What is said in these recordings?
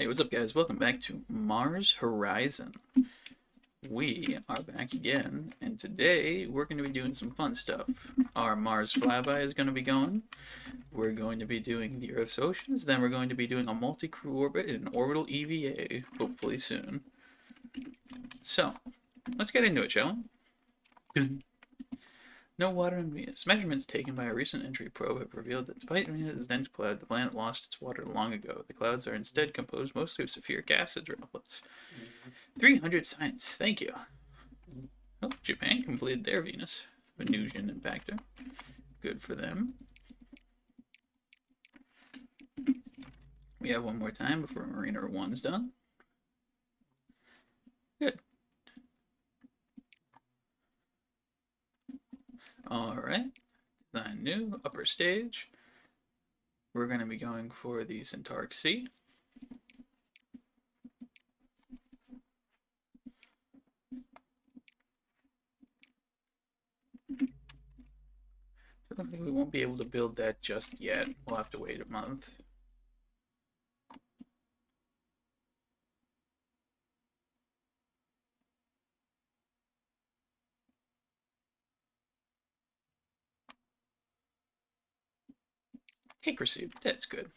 Hey, what's up, guys? Welcome back to Mars Horizon. We are back again, and today we're going to be doing some fun stuff. Our Mars flyby is going to be going. We're going to be doing the Earth's oceans, then we're going to be doing a multi-crew orbit and an orbital EVA, hopefully soon. So, let's get into it, shall we? No water on Venus. Measurements taken by a recent entry probe have revealed that despite Venus' dense cloud, the planet lost its water long ago. The clouds are instead composed mostly of sulfuric acid droplets. 300 science, thank you. Oh, Japan completed their Venus. Venusian impactor. Good for them. We have one more time before Mariner 1's done. Good. Alright. Design new, upper stage. We're going to be going for the Centauric Sea. So I think we won't be able to build that just yet. We'll have to wait a month. Cake received. That's good.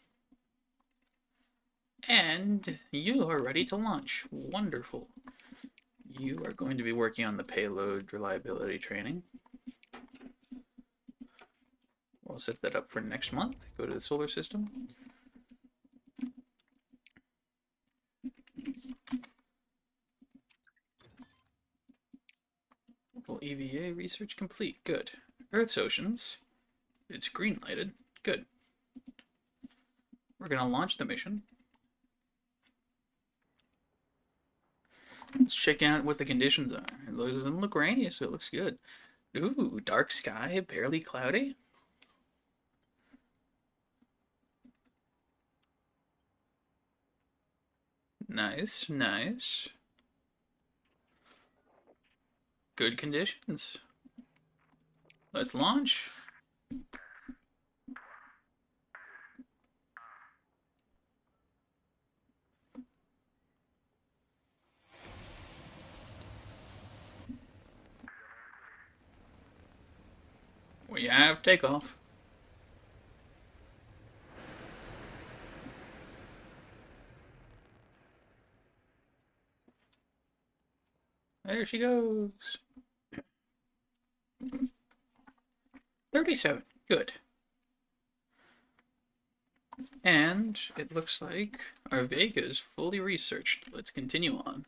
And you are ready to launch. Wonderful. You are going to be working on the payload reliability training. We'll set that up for next month. Go to the solar system. EVA research complete. Good. Earth's oceans. It's green lighted. Good. We're going to launch the mission. Let's check out what the conditions are. It doesn't look rainy, so it looks good. Ooh, dark sky, barely cloudy. Nice, nice. Good conditions. Let's launch. We have takeoff. There she goes. 37. Good. And it looks like our Vega is fully researched. Let's continue on.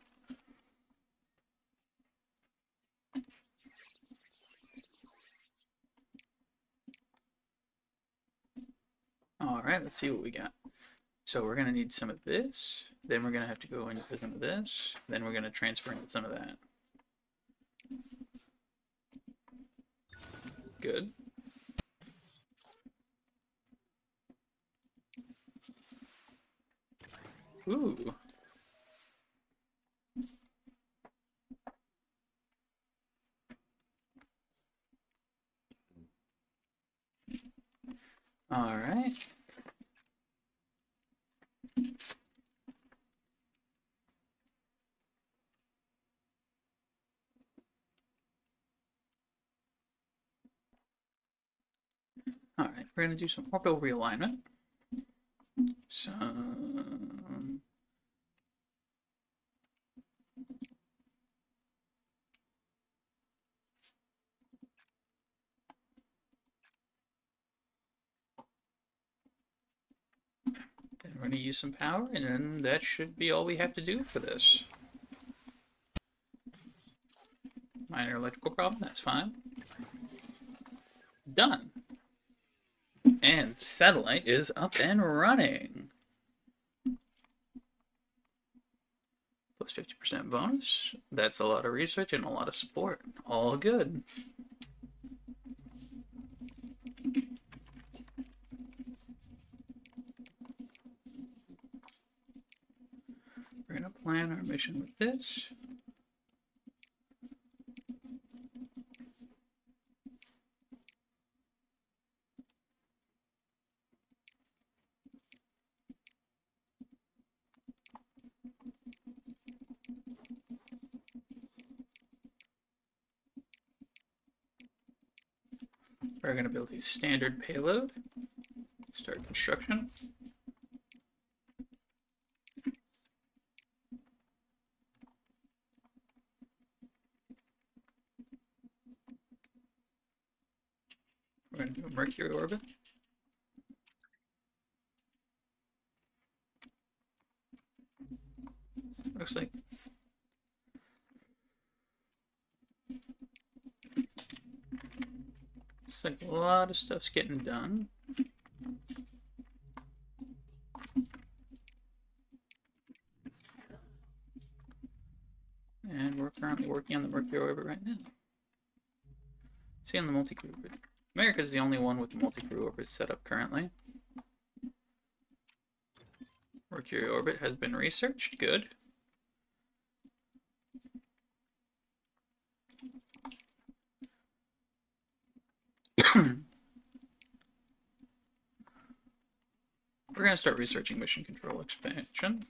Alright, let's see what we got. So we're going to need some of this, then we're going to have to go into some of this, then we're going to transfer into some of that. Good. Ooh. Alright. Alright, we're going to do some orbital realignment. Some... Then we're going to use some power, and then that should be all we have to do for this. Minor electrical problem, that's fine. Done. And the satellite is up and running. Plus 50% bonus. That's a lot of research and a lot of support. All good. We're going to plan our mission with this. We're going to build a standard payload. Start construction. We're going to do a Mercury orbit. Looks like a lot of stuff's getting done. And we're currently working on the Mercury orbit right now. See on the multi-crew orbit. America is the only one with the multi-crew orbit set up currently. Mercury orbit has been researched. Good. We're going to start researching mission control expansion.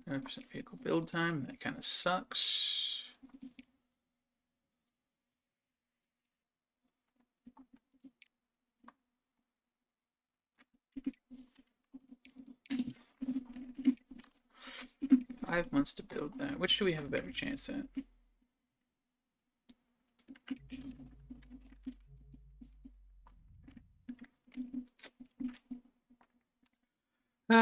% vehicle build time, that kind of sucks. Five months to build that. Which do we have a better chance at? I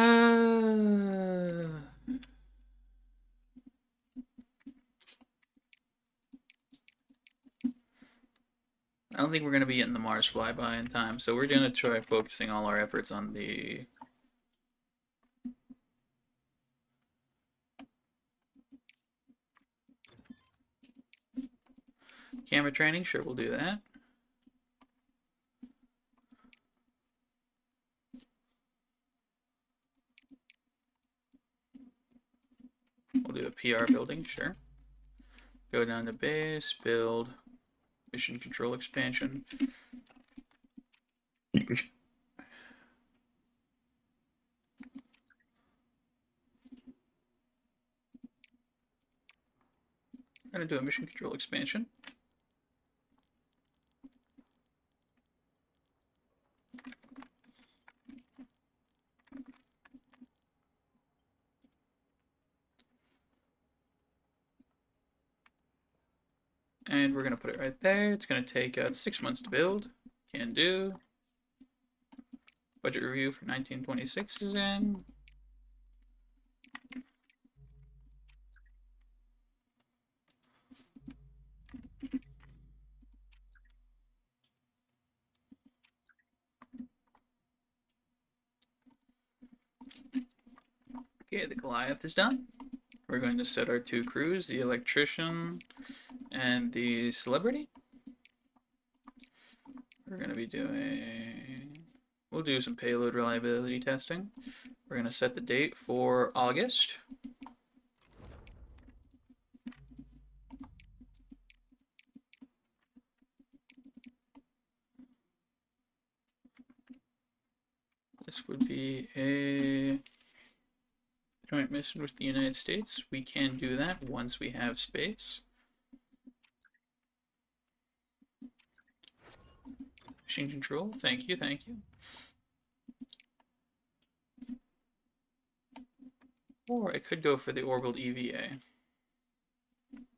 don't think we're going to be getting the Mars flyby in time, so we're going to try focusing all our efforts on the camera training. Sure, we'll do that. We'll do a PR building, sure. Go down to base, build, mission control expansion. I'm going to do a mission control expansion. And we're going to put it right there. It's going to take 6 months to build. Can do. Budget review for 1926 is in. Okay, the Goliath is done. We're going to set our 2 crews, the electrician and the celebrity. We're going to be doing... We'll do some payload reliability testing. We're going to set the date for August. This would be a joint mission with the United States. We can do that once we have space. Machine control, thank you, thank you. Or I could go for the orbital EVA,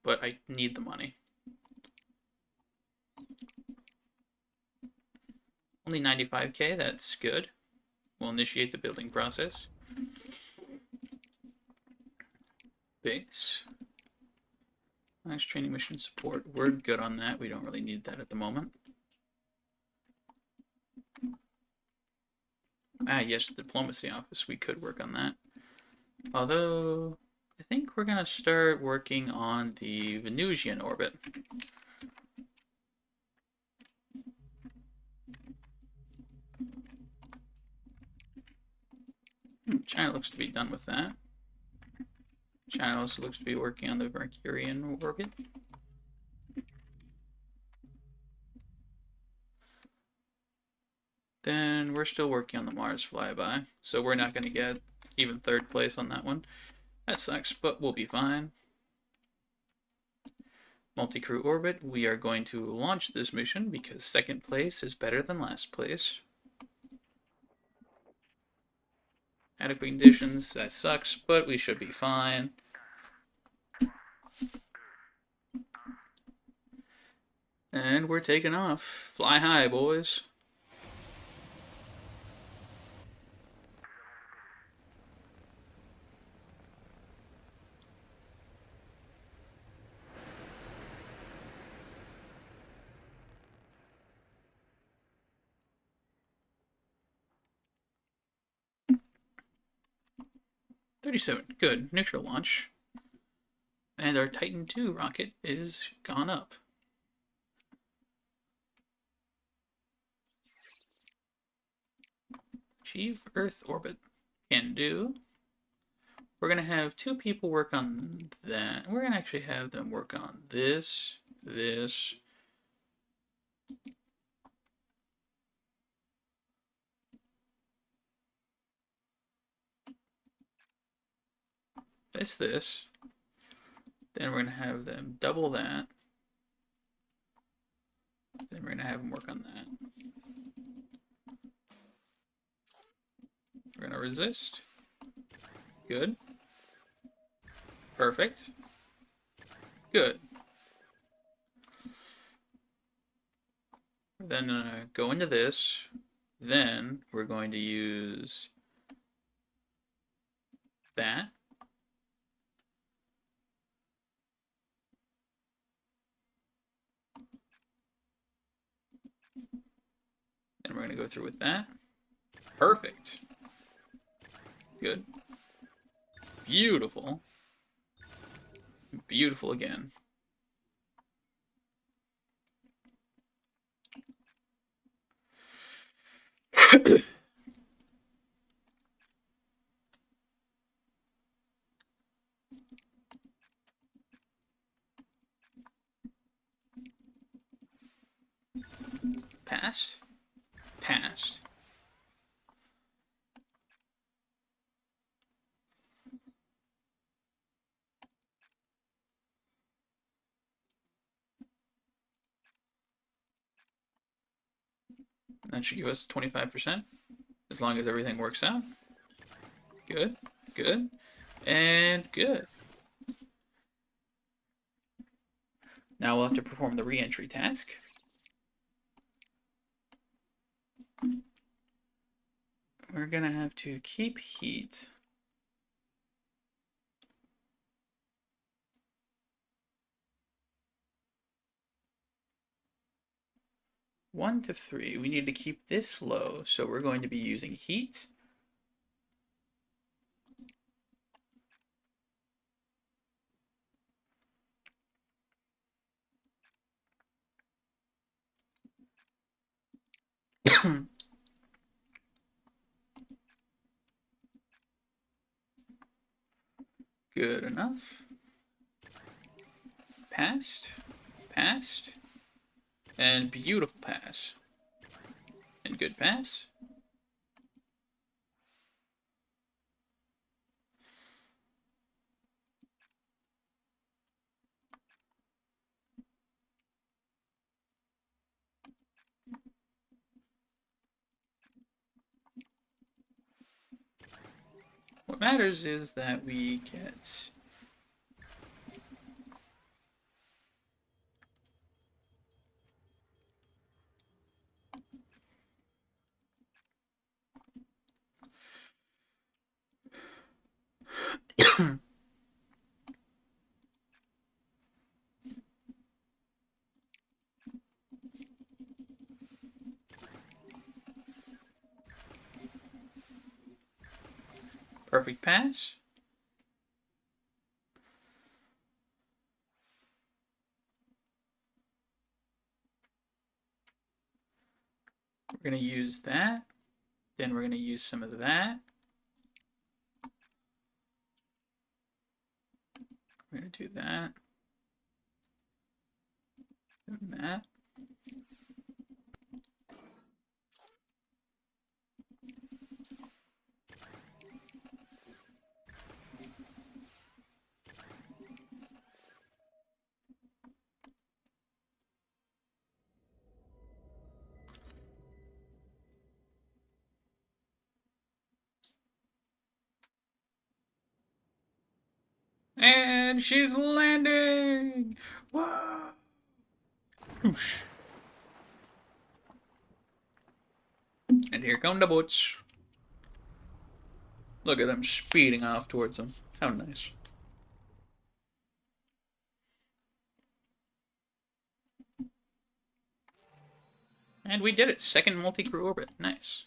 but I need the money. Only 95K, that's good. We'll initiate the building process. Base. Nice training mission support. We're good on that. We don't really need that at the moment. Ah, yes, the diplomacy office. We could work on that. Although, I think we're going to start working on the Venusian orbit. China looks to be done with that. China also looks to be working on the Mercurian orbit. Then we're still working on the Mars flyby, so we're not going to get even third place on that one. That sucks, but we'll be fine. Multi-crew orbit, we are going to launch this mission because second place is better than last place. Adequate conditions, that sucks, but we should be fine. And we're taking off. Fly high, boys. $37. Good. Neutral launch. And our Titan II rocket is gone up. Achieve Earth orbit. Can do. We're going to have two people work on that. We're going to actually have them work on this, this. This. Then we're going to have them double that. Then we're going to have them work on that. We're going to resist. Good. Perfect. Good. Then go into this. Then we're going to use that. Then we're going to go through with that. Perfect. Good. Beautiful. Beautiful again. Passed. Passed. That should give us 25%, as long as everything works out. Good, good, and good. Now we'll have to perform the re-entry task. We're gonna have to keep heat. One to 3. We need to keep this low, so we're going to be using heat. Good enough. Passed. Passed. And beautiful pass. And good pass. What matters is that we get perfect pass. We're going to use that. Then we're going to use some of that. We're going to do that. And that. And she's landing! Whoa! Whoosh. And here come the boats. Look at them speeding off towards them. How nice. And we did it. Second multi-crew orbit. Nice.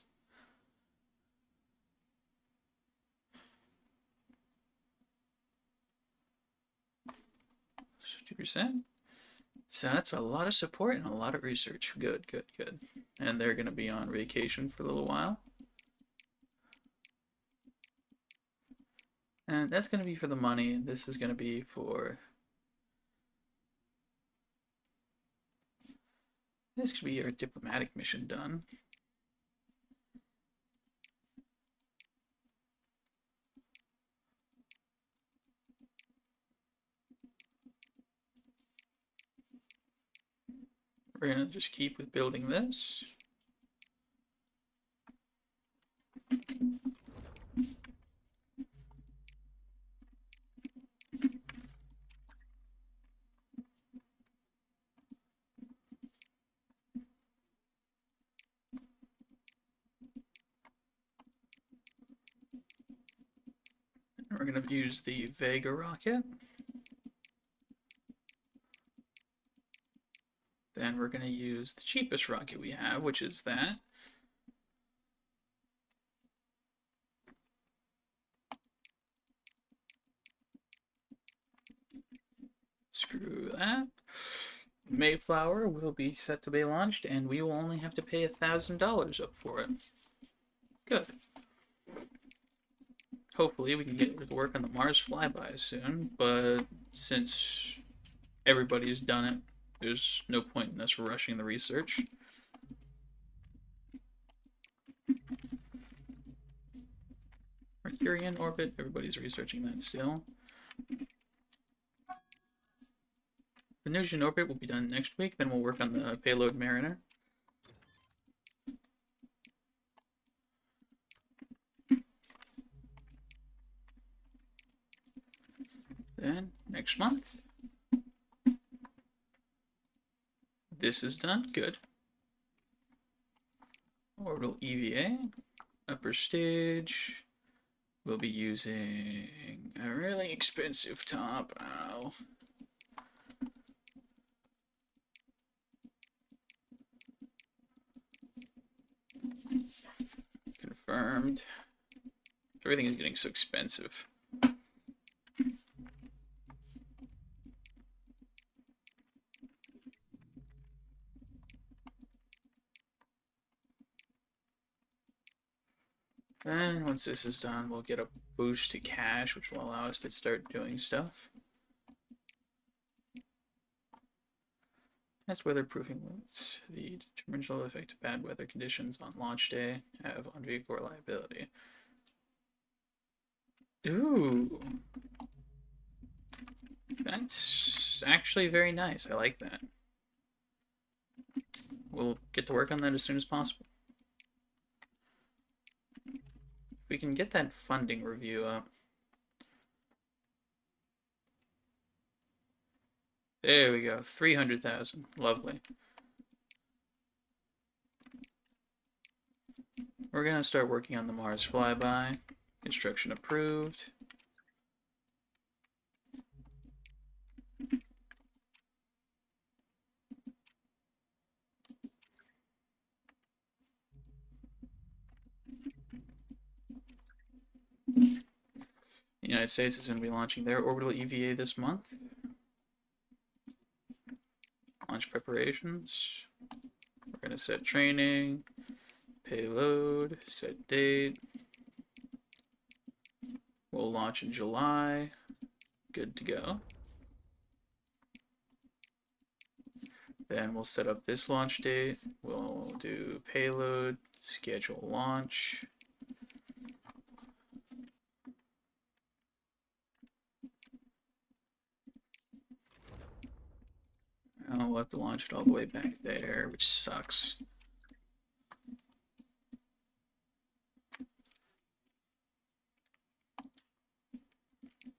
%. So that's a lot of support and a lot of research. Good, good, good. And they're going to be on vacation for a little while. And that's going to be for the money. This is going to be for... This could be our diplomatic mission done. We're going to just keep with building this. We're going to use the Vega rocket. Then we're going to use the cheapest rocket we have, which is that. Screw that. Mayflower will be set to be launched, and we will only have to pay $1,000 up for it. Good. Hopefully we can get to work on the Mars flyby soon, but since everybody's done it, there's no point in us rushing the research. Mercurian orbit, everybody's researching that still. Venusian orbit will be done next week, then we'll work on the payload Mariner. Then, next month, this is done. Good. Orbital EVA. Upper stage. We'll be using a really expensive top. Ow. Confirmed. Everything is getting so expensive. And once this is done, we'll get a boost to cash, which will allow us to start doing stuff. That's weatherproofing limits. The detrimental effect of bad weather conditions on launch day have on vehicle reliability. Ooh. That's actually very nice. I like that. We'll get to work on that as soon as possible. We can get that funding review up. There we go, 300,000. Lovely. We're gonna start working on the Mars flyby. Construction approved. The United States is going to be launching their orbital EVA this month. Launch preparations. We're going to set training, payload, set date. We'll launch in July. Good to go. Then we'll set up this launch date. We'll do payload, schedule launch. Oh, we'll have to launch it all the way back there, which sucks.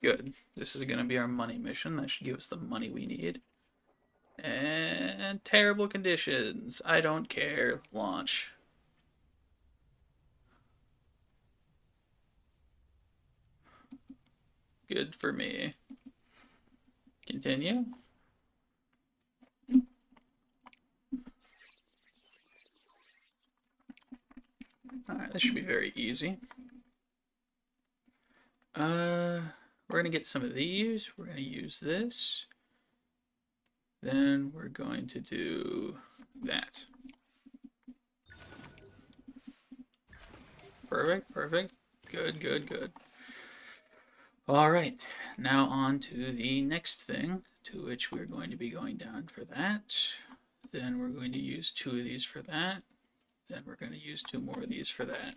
Good. This is going to be our money mission. That should give us the money we need. And terrible conditions. I don't care. Launch. Good for me. Continue. Alright, this should be very easy. We're gonna get some of these. We're gonna use this. Then we're going to do that. Perfect, perfect. Good, good, good. Alright, now on to the next thing, to which we're going to be going down for that. Then we're going to use 2 of these for that. Then we're going to use 2 more of these for that.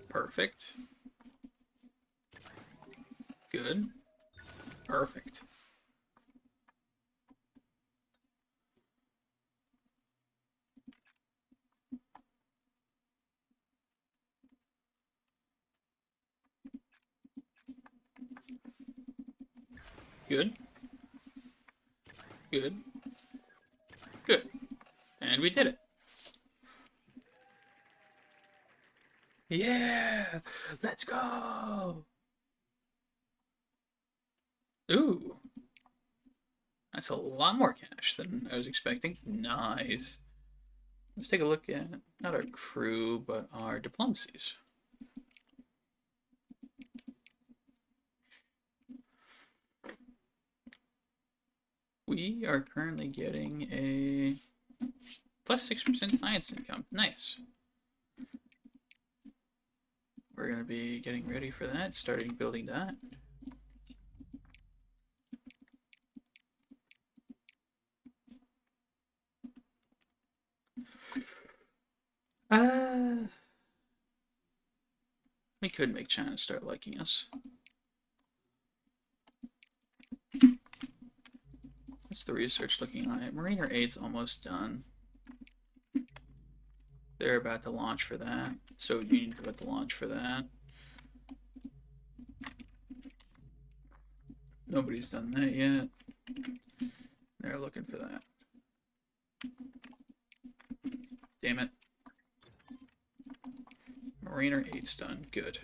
Perfect. Good. Perfect. Good. Good. Good. And we did it. Yeah! Let's go! Ooh. That's a lot more cash than I was expecting. Nice. Let's take a look at, not our crew, but our diplomacies. We are currently getting a plus 6% science income. Nice. We're going to be getting ready for that, starting building that. We could make China start liking us. What's the research looking like? Mariner 8's almost done. They're about to launch for that. So Union's about to launch for that. Nobody's done that yet. They're looking for that. Damn it. Mariner 8's done. Good.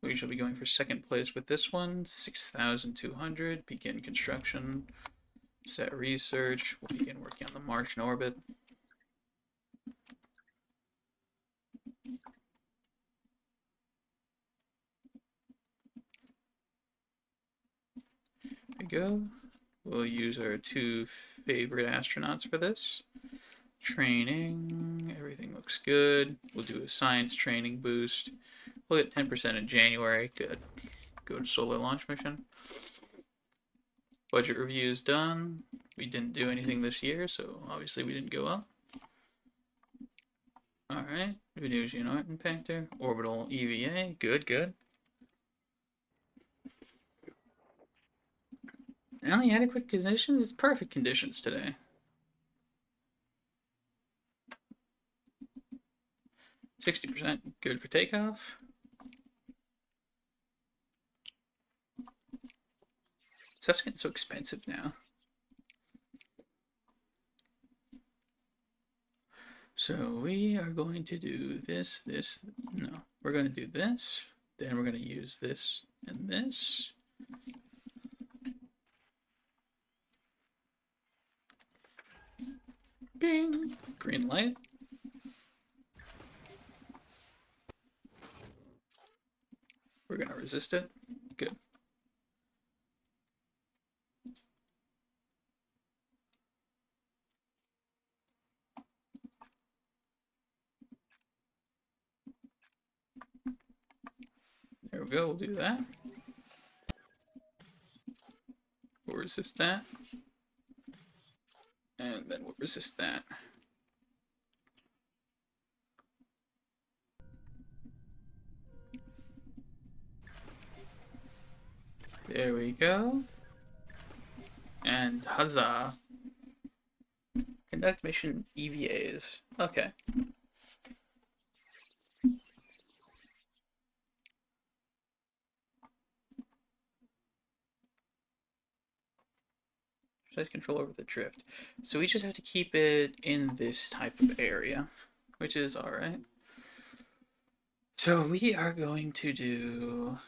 We shall be going for second place with this one. 6,200. Begin construction. Set research. We'll begin working on the Martian orbit. There we go. We'll use our 2 favorite astronauts for this. Training. Everything looks good. We'll do a science training boost. We'll get 10% in January. Good. Go to solar launch mission. Budget review is done. We didn't do anything this year, so obviously we didn't go up. Alright. Reduce unit impactor. Orbital EVA. Good, good. Only adequate conditions? It's perfect conditions today. 60% good for takeoff. Stuff's getting so expensive now. So we are going to do this, no. We're going to do this, then we're going to use this and this. Bing! Green light. We're going to resist it. Good. There we go, we'll do that. We'll resist that. And then we'll resist that. There we go. And huzzah. Conduct mission EVAs. Okay. I precise control over the drift. So we just have to keep it in this type of area, which is alright. So we are going to do...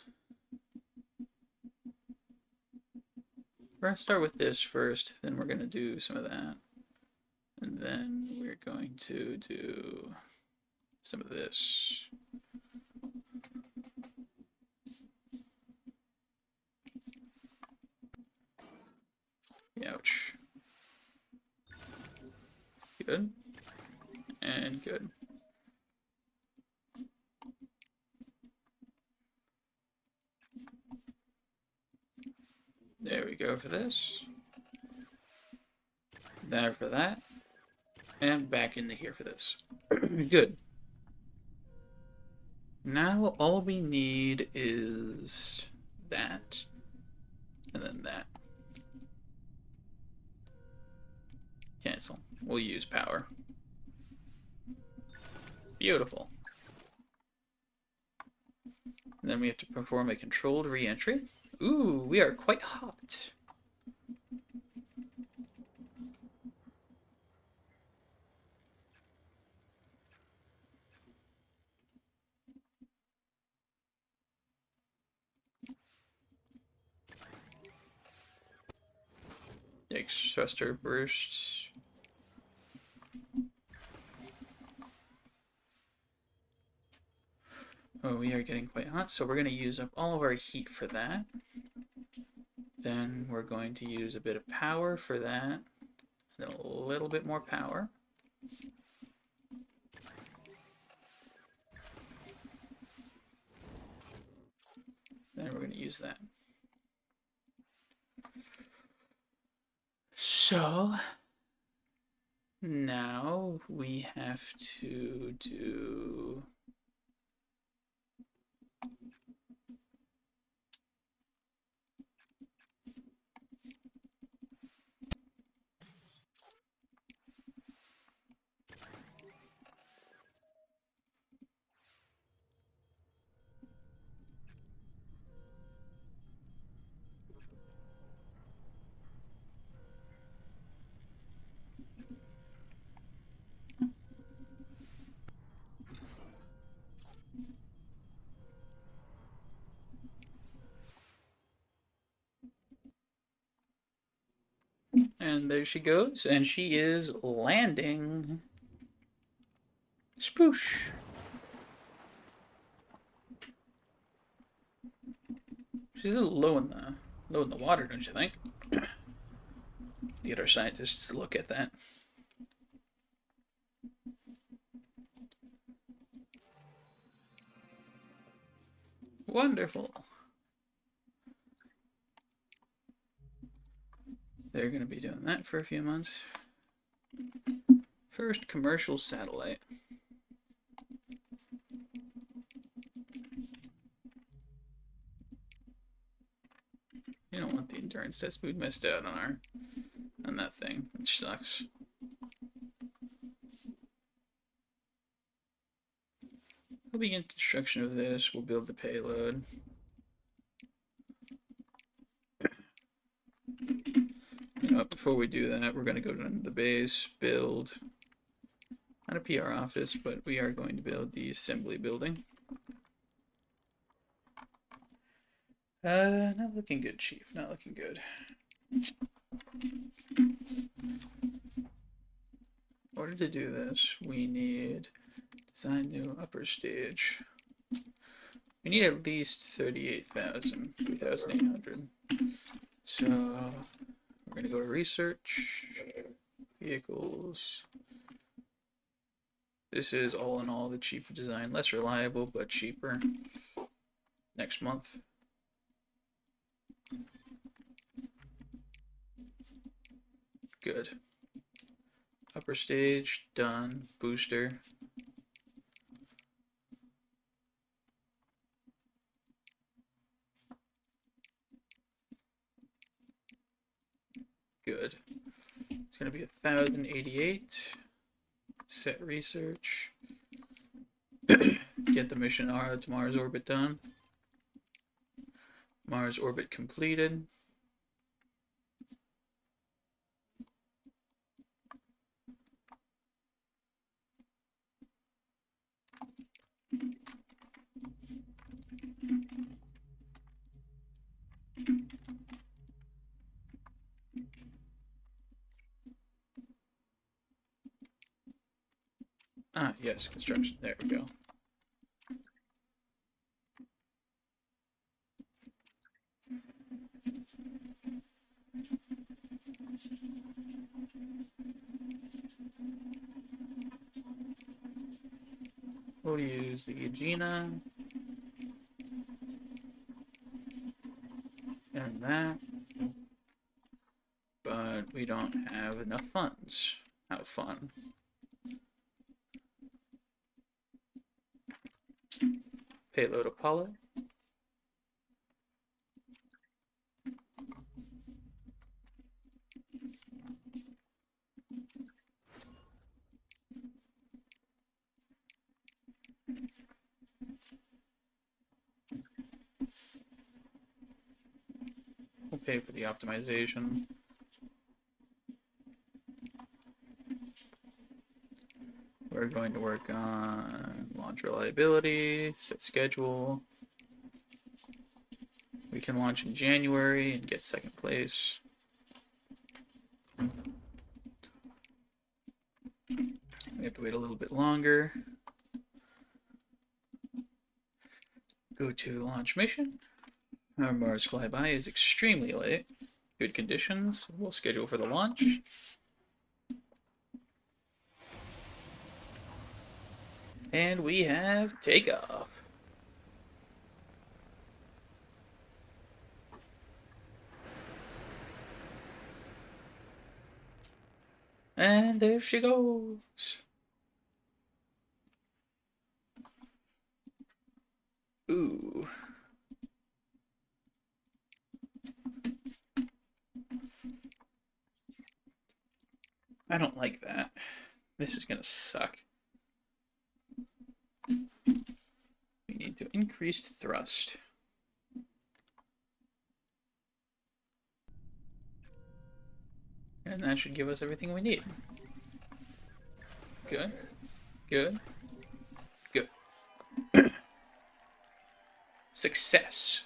We're going to start with this first, then we're going to do some of that. And then we're going to do some of this. Ouch. Good. And good. There we go for this. There for that. And back into here for this. Good. Now all we need is that. And then that. Cancel. We'll use power. Beautiful. And then we have to perform a controlled re-entry. Ooh, we are quite hot. Yikes, thruster bursts. Oh, we are getting quite hot, so we're going to use up all of our heat for that. Then we're going to use a bit of power for that. Then a little bit more power. Then we're going to use that. So now we have to do... And there she goes, and she is landing. Spoosh. She's a little low in the water, don't you think? Get our scientists to look at that. Wonderful. They're going to be doing that for a few months. First commercial satellite. You don't want the endurance test. We missed out on that thing, which sucks. We'll begin construction of this. We'll build the payload. Before we do that, we're going to go to the base, build, not a PR office, but we are going to build the assembly building. Not looking good, Chief. Not looking good. In order to do this, we need design new upper stage. We need at least 38,000, 3,800. So we're going to go to research, vehicles. This is all in all the cheaper design, less reliable, but cheaper. Next month. Good. Upper stage, done. Booster. Good. It's going to be 1,088. Set research. Get the mission to Mars orbit done. Mars orbit completed. Ah, yes, construction. There we go. We'll use the Aegina. And that. But we don't have enough funds. How fun. Payload Apollo. We'll pay for the optimization. We're going to work on launch reliability, set schedule. We can launch in January and get second place. We have to wait a little bit longer. Go to launch mission. Our Mars flyby is extremely late. Good conditions. We'll schedule for the launch. And we have takeoff. And there she goes. Ooh. I don't like that. This is gonna suck. We need to increase thrust. And that should give us everything we need. Good. Good. Good. Success.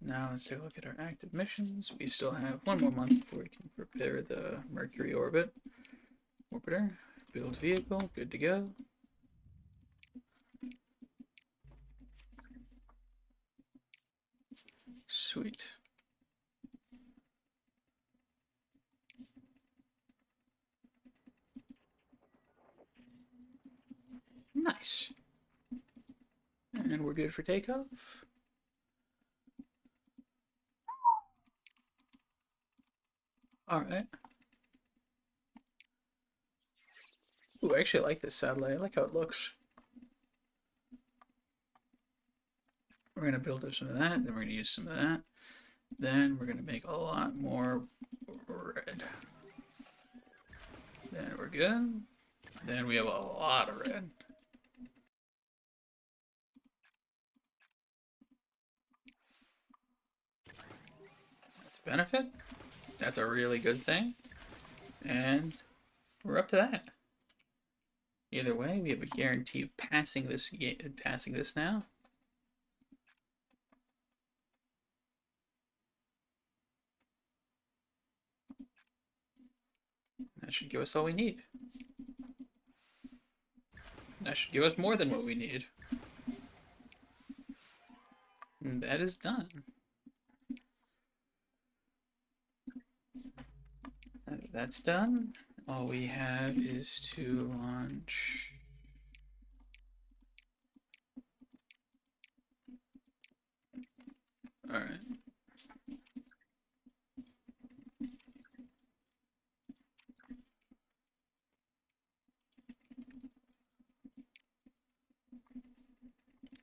Now let's take a look at our active missions. We still have one more month before we can prepare the Mercury orbiter. Build vehicle, good to go. Sweet. Nice. And we're good for takeoff. All right. Ooh, I actually like this satellite. I like how it looks. We're going to build up some of that, then we're going to use some of that. Then we're going to make a lot more red. Then we're good. Then we have a lot of red. That's a benefit. That's a really good thing. And we're up to that. Either way, we have a guarantee of passing this now. That should give us all we need. That should give us more than what we need. And that is done. That's done. All we have is to launch. All right.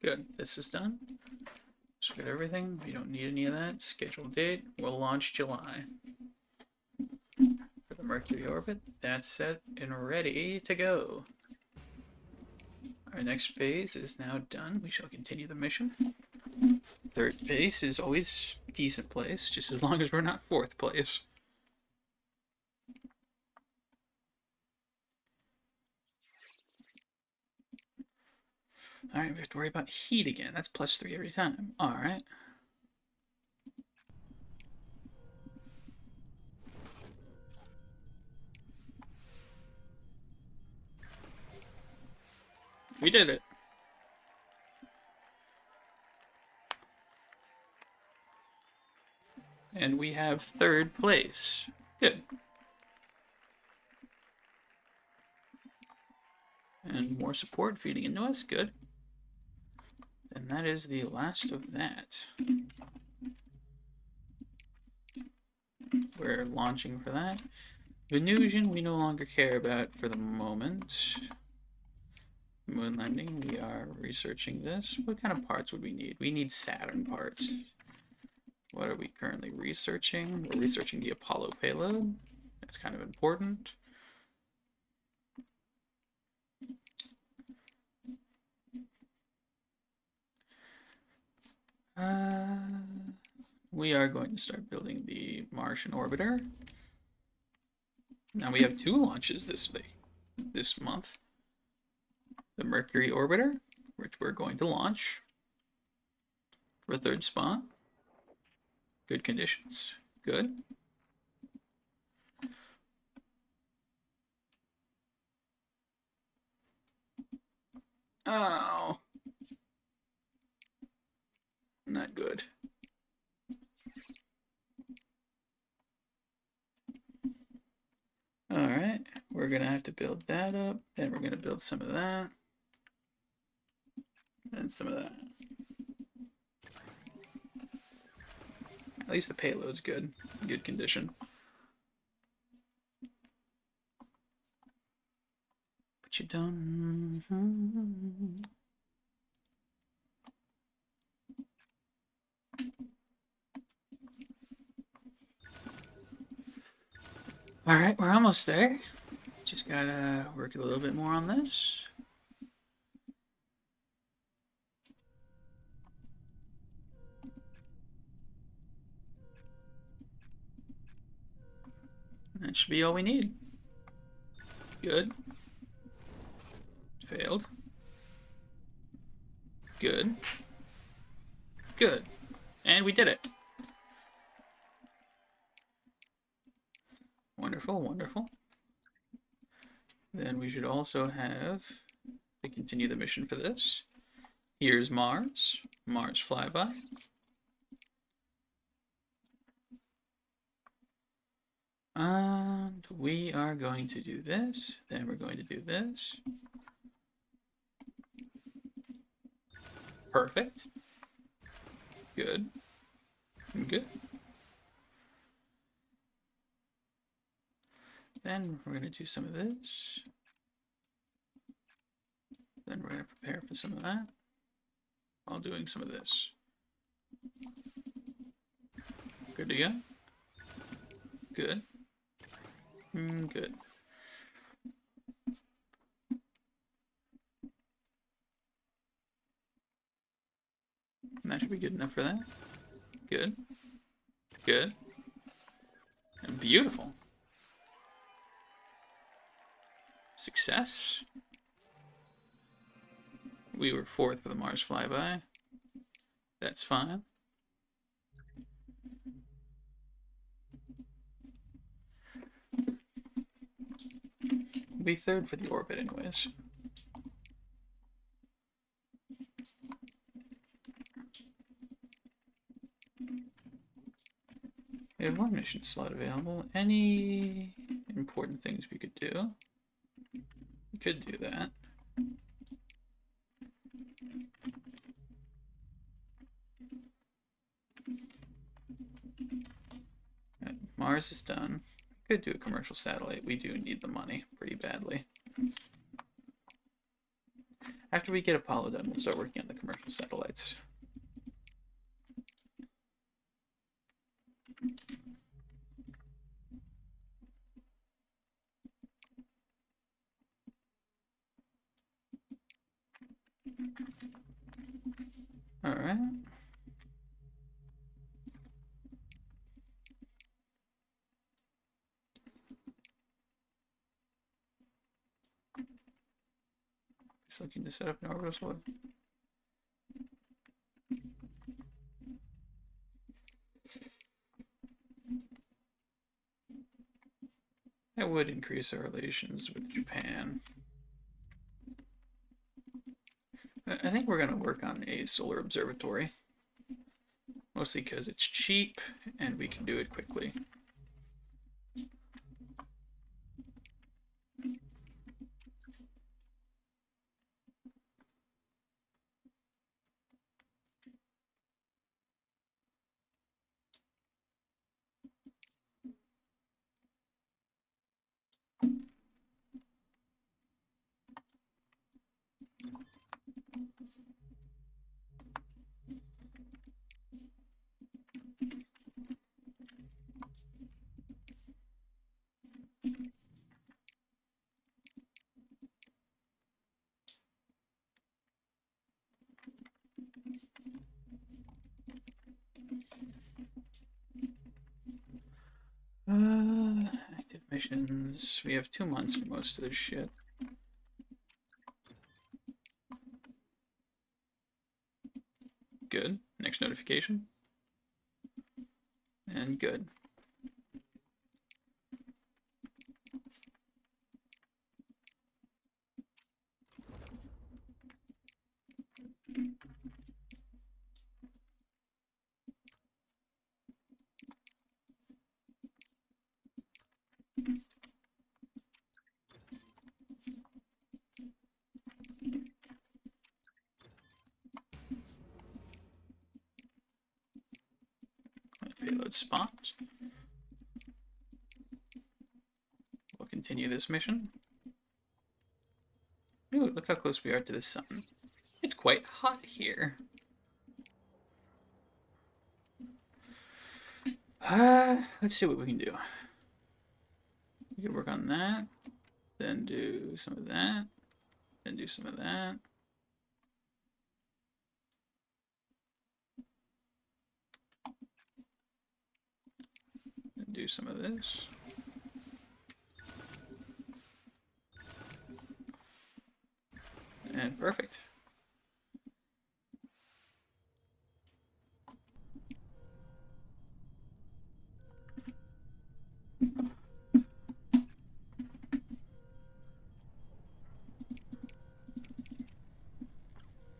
Good. This is done. So we got everything. We don't need any of that. Scheduled date. We'll launch July. For the Mercury orbit. That's set and ready to go. Our next phase is now done. We shall continue the mission. Third place is always decent place, just as long as we're not fourth place. Alright, we have to worry about heat again. That's +3 every time. Alright. We did it. And we have third place. Good. And more support feeding into us. Good. And that is the last of that. We're launching for that. Venusian, we no longer care about for the moment. Moon landing, we are researching this. What kind of parts would we need? We need Saturn parts. What are we currently researching? We're researching the Apollo payload. That's kind of important. We are going to start building the Martian orbiter. Now we have 2 launches this month. The Mercury orbiter, which we're going to launch for a 3rd spot. Good conditions. Good. Oh. Not good. Alright, we're gonna have to build that up, then we're gonna build some of that. And some of that. At least the payload's good. Good condition. But you don't... Alright, we're almost there. Just gotta work a little bit more on this. That should be all we need. Good. Failed. Good. Good. And we did it. Wonderful, wonderful. Then we should also have to continue the mission for this. Here's Mars. Mars flyby. And we are going to do this. Then we're going to do this. Perfect. Good. Good. Then we're going to do some of this. Then we're going to prepare for some of that while doing some of this. Good to go. Good. Good. And that should be good enough for that. Good. Good. And beautiful. Success. We were 4th for the Mars flyby. That's fine. We'll be 3rd for the orbit anyways. We have 1 mission slot available. Any important things we could do? We could do that. Right, Mars is done. We could do a commercial satellite. We do need the money pretty badly. After we get Apollo done, we'll start working on the commercial satellites. All right. Just looking to set up an orbital slot. That would increase our relations with Japan. think we're gonna work on a solar observatory. Mostly because it's cheap and we can do it quickly. Active missions. We have 2 months for most of this shit. Good. Next notification. And good. Payload spot. We'll continue this mission. Ooh, look how close we are to the sun. It's quite hot here. Let's see what we can do. We can work on that, then do some of that, then do some of that. Then do some of this. And perfect.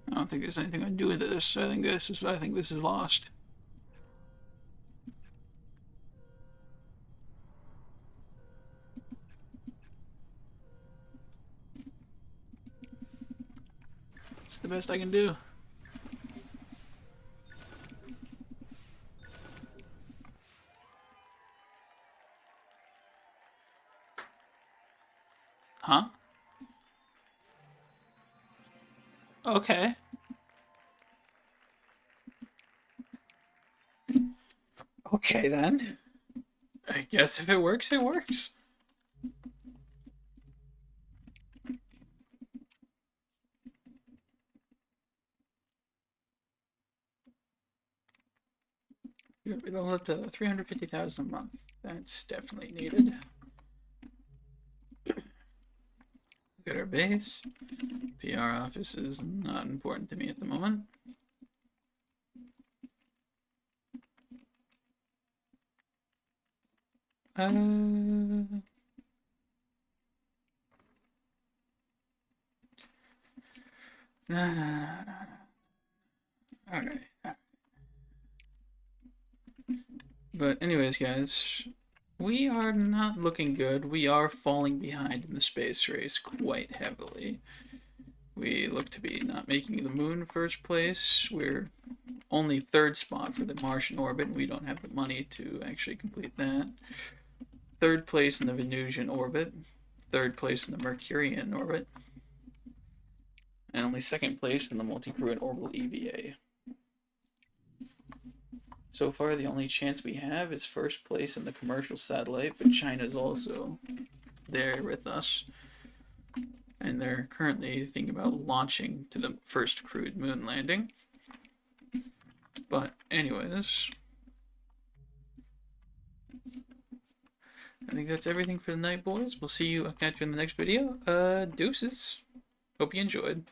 I don't think there's anything I can do with this. I think this is lost. It's the best I can do. Huh? Okay. Okay then. I guess if it works, it works. We level up to 350,000 a month. That's definitely needed. Look at our base. PR office is not important to me at the moment. No. Alright. But anyways, guys, we are not looking good. We are falling behind in the space race quite heavily. We look to be not making the moon first place. We're only 3rd spot for the Martian orbit, and we don't have the money to actually complete that. 3rd place in the Venusian orbit. 3rd place in the Mercurian orbit. And only 2nd place in the multi-crew and orbital EVA. So far, the only chance we have is 1st place in the commercial satellite, but China's also there with us. And they're currently thinking about launching to the first crewed moon landing. But anyways, I think that's everything for the night, boys. We'll see you, I'll catch you in the next video. Deuces. Hope you enjoyed.